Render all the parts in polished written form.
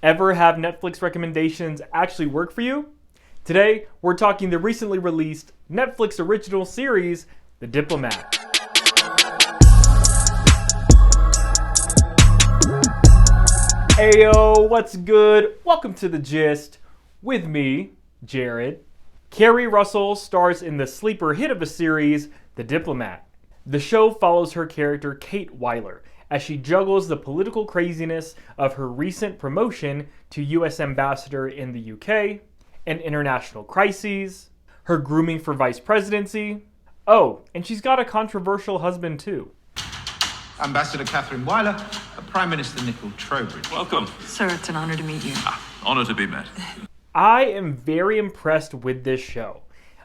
Ever have Netflix recommendations actually work for you? Today, we're talking the recently released Netflix original series, The Diplomat. Ayo, what's good? Welcome to The Gist with me, Jared. Carrie Russell stars in the sleeper hit of a series, The Diplomat. The show follows her character Kate Weiler as she juggles the political craziness of her recent promotion to U.S. Ambassador in the UK, and international crises, her grooming for vice presidency. Oh, and she's got a controversial husband too. Ambassador Catherine Weiler, Prime Minister Nicole Trowbridge. Welcome. Sir, it's an honor to meet you. Honor to be met. I am very impressed with this show.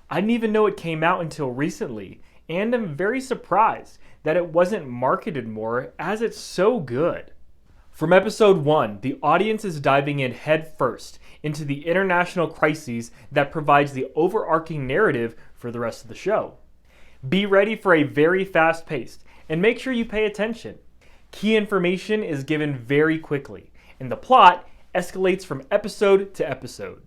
I didn't even know it came out until recently, and I'm very surprised that it wasn't marketed more, as it's so good. From episode 1, the audience is diving in head first into the international crises that provides the overarching narrative for the rest of the show. Be ready for a very fast-paced, and make sure you pay attention. Key information is given very quickly, and the plot escalates from episode to episode.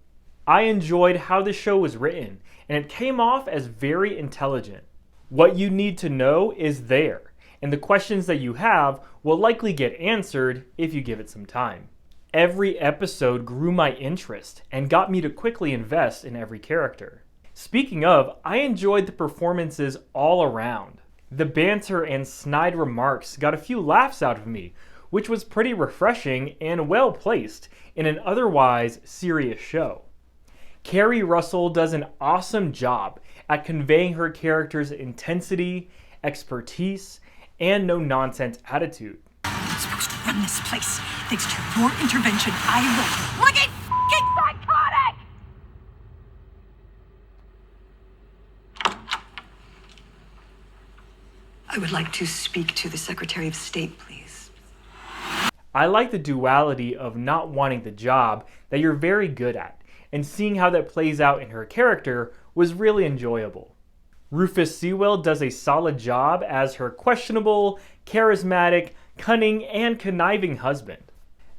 I enjoyed how the show was written, and it came off as very intelligent. What you need to know is there, and the questions that you have will likely get answered if you give it some time. Every episode grew my interest and got me to quickly invest in every character. Speaking of, I enjoyed the performances all around. The banter and snide remarks got a few laughs out of me, which was pretty refreshing and well placed in an otherwise serious show. Carrie Russell does an awesome job at conveying her character's intensity, expertise, and no-nonsense attitude. I'm supposed to run this place. Thanks to your intervention, I will. Look at f***ing psychotic! I would like to speak to the Secretary of State, please. I like the duality of not wanting the job that you're very good at, and seeing how that plays out in her character was really enjoyable. Rufus Sewell does a solid job as her questionable, charismatic, cunning, and conniving husband.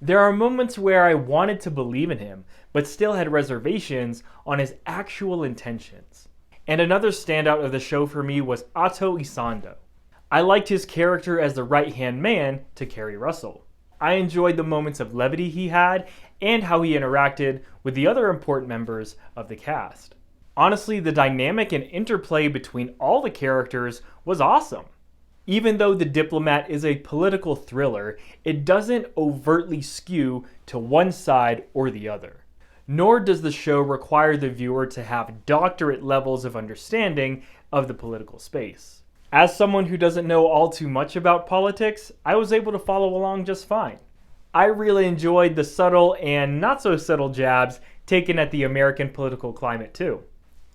There are moments where I wanted to believe in him, but still had reservations on his actual intentions. And another standout of the show for me was Otto Isando. I liked his character as the right-hand man to Carrie Russell. I enjoyed the moments of levity he had and how he interacted with the other important members of the cast. Honestly, the dynamic and interplay between all the characters was awesome. Even though The Diplomat is a political thriller, it doesn't overtly skew to one side or the other. Nor does the show require the viewer to have doctorate levels of understanding of the political space. As someone who doesn't know all too much about politics, I was able to follow along just fine. I really enjoyed the subtle and not so subtle jabs taken at the American political climate too.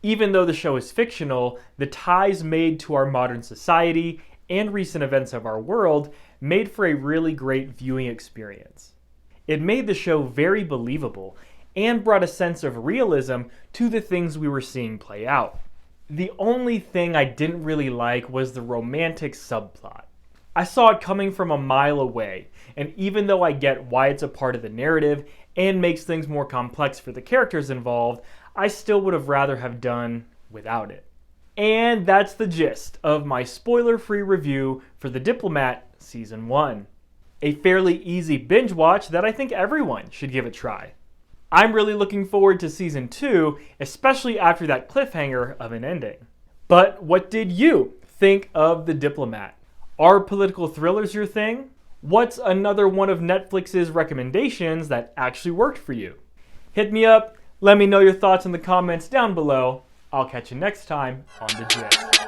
Even though the show is fictional, the ties made to our modern society and recent events of our world made for a really great viewing experience. It made the show very believable and brought a sense of realism to the things we were seeing play out. The only thing I didn't really like was the romantic subplot. I saw it coming from a mile away, and even though I get why it's a part of the narrative and makes things more complex for the characters involved, I still would have rather have done without it. And that's the gist of my spoiler-free review for The Diplomat Season 1. A fairly easy binge watch that I think everyone should give a try. I'm really looking forward to Season 2, especially after that cliffhanger of an ending. But what did you think of The Diplomat? Are political thrillers your thing? What's another one of Netflix's recommendations that actually worked for you? Hit me up, let me know your thoughts in the comments down below. I'll catch you next time on The Gist.